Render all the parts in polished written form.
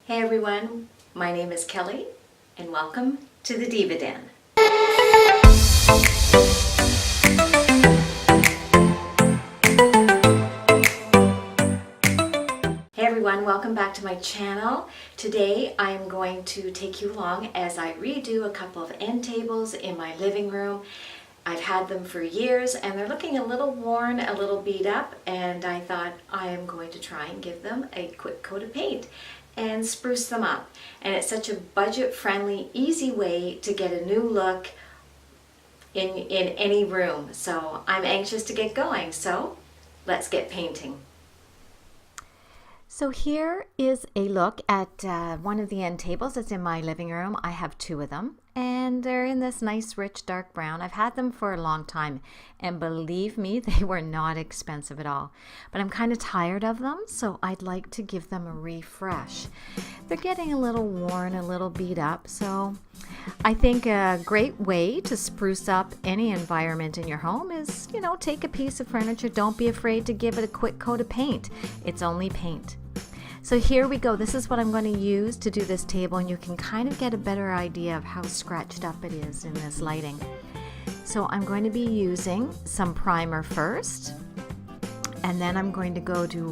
Hey everyone, my name is Kelly and welcome to the Diva Den. Hey everyone, welcome back to my channel. Today I am going to take you along as I redo a couple of end tables in my living room. I've had them for years and they're looking a little worn, a little beat up, and I thought I am going to try and give them a quick coat of paint and spruce them up. And it's such a budget-friendly, easy way to get a new look in any room. So I'm anxious to get going, so let's get painting. So here is a look at one of the end tables that's in my living room. I have two of them and they're in this nice rich dark brown. I've had them for a long time and believe me, they were not expensive at all. But I'm kind of tired of them, so I'd like to give them a refresh. They're getting a little worn, a little beat up, so I think a great way to spruce up any environment in your home is, take a piece of furniture. Don't be afraid to give it a quick coat of paint. It's only paint. So here we go. This is what I'm going to use to do this table, and you can kind of get a better idea of how scratched up it is in this lighting. So I'm going to be using some primer first, and then I'm going to go to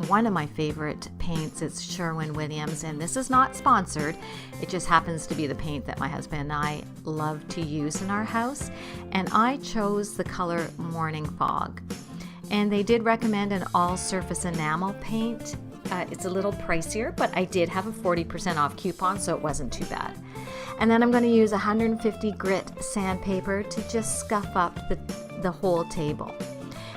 one of my favorite paints. It's Sherwin-Williams, and this is not sponsored. It just happens to be the paint that my husband and I love to use in our house, and I chose the color Morning Fog. And they did recommend an all-surface enamel paint. It's a little pricier, but I did have a 40% off coupon, so it wasn't too bad. And then I'm going to use 150 grit sandpaper to just scuff up the whole table.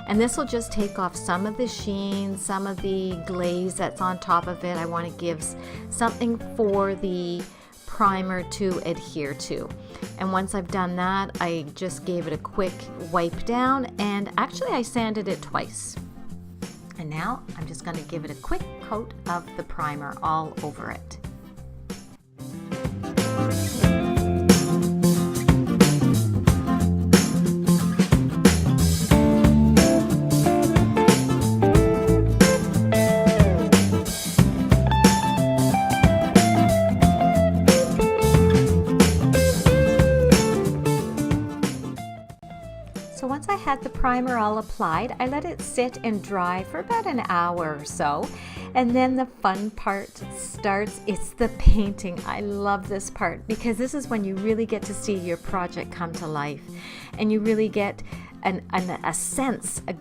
And this will just take off some of the sheen, some of the glaze that's on top of it. I want to give something for the primer to adhere to. And once I've done that, I just gave it a quick wipe down, and actually I sanded it twice. And now I'm just going to give it a quick coat of the primer all over it. So once I had the primer all applied, I let it sit and dry for about an hour or so. And then the fun part starts. It's the painting. I love this part because this is when you really get to see your project come to life. And you really get a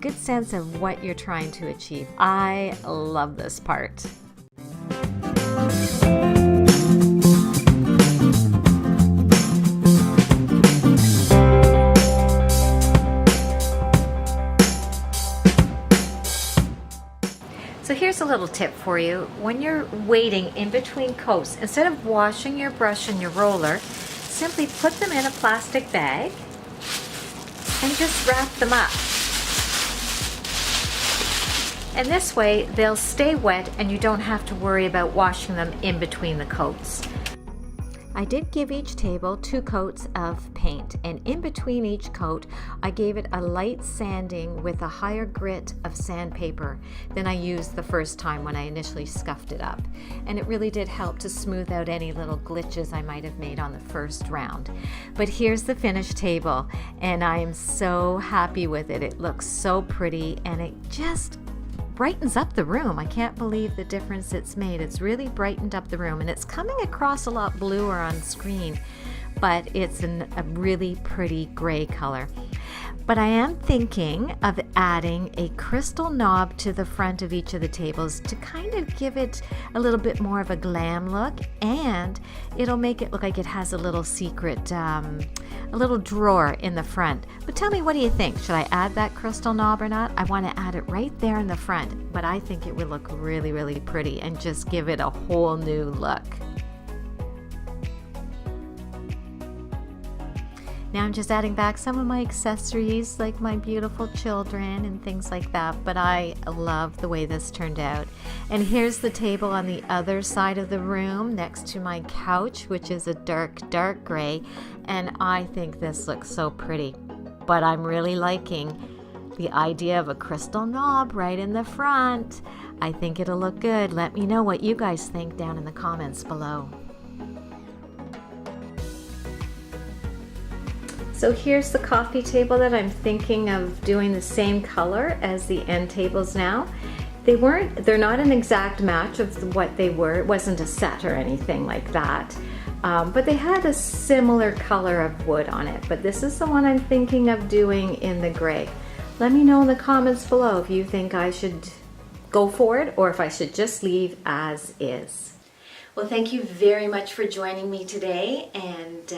good sense of what you're trying to achieve. I love this part. So here's a little tip for you. When you're waiting in between coats, instead of washing your brush and your roller, simply put them in a plastic bag and just wrap them up. And this way they'll stay wet and you don't have to worry about washing them in between the coats. I did give each table 2 coats of paint, and in between each coat I gave it a light sanding with a higher grit of sandpaper than I used the first time when I initially scuffed it up. And it really did help to smooth out any little glitches I might have made on the first round. But here's the finished table, and I am so happy with it. It looks so pretty and it just brightens up the room. I can't believe the difference it's made. It's really brightened up the room, and it's coming across a lot bluer on screen, but it's a really pretty gray color. But I am thinking of adding a crystal knob to the front of each of the tables to kind of give it a little bit more of a glam look, and it'll make it look like it has a little secret, a little drawer in the front. But tell me, what do you think? Should I add that crystal knob or not? I want to add it right there in the front, but I think it would look really, really pretty and just give it a whole new look. Now I'm just adding back some of my accessories like my beautiful children and things like that, but I love the way this turned out. And here's the table on the other side of the room next to my couch, which is a dark, dark gray, and I think this looks so pretty. But I'm really liking the idea of a crystal knob right in the front. I think it'll look good. Let me know what you guys think down in the comments below. So here's the coffee table that I'm thinking of doing the same color as the end tables now. They're not an exact match of what they were. It wasn't a set or anything like that. But they had a similar color of wood on it. But this is the one I'm thinking of doing in the gray. Let me know in the comments below if you think I should go for it or if I should just leave as is. Well, thank you very much for joining me today, and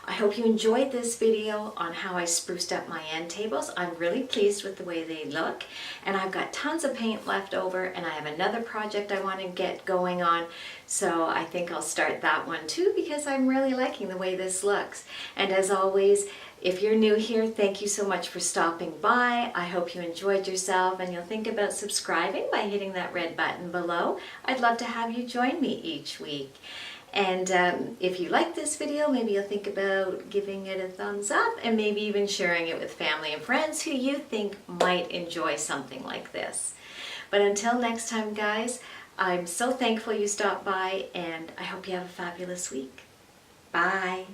I hope you enjoyed this video on how I spruced up my end tables. I'm really pleased with the way they look, and I've got tons of paint left over, and I have another project I want to get going on, so I think I'll start that one too because I'm really liking the way this looks. And as always, if you're new here, thank you so much for stopping by. I hope you enjoyed yourself and you'll think about subscribing by hitting that red button below. I'd love to have you join me each week. And if you like this video, maybe you'll think about giving it a thumbs up and maybe even sharing it with family and friends who you think might enjoy something like this. But until next time, guys, I'm so thankful you stopped by and I hope you have a fabulous week. Bye.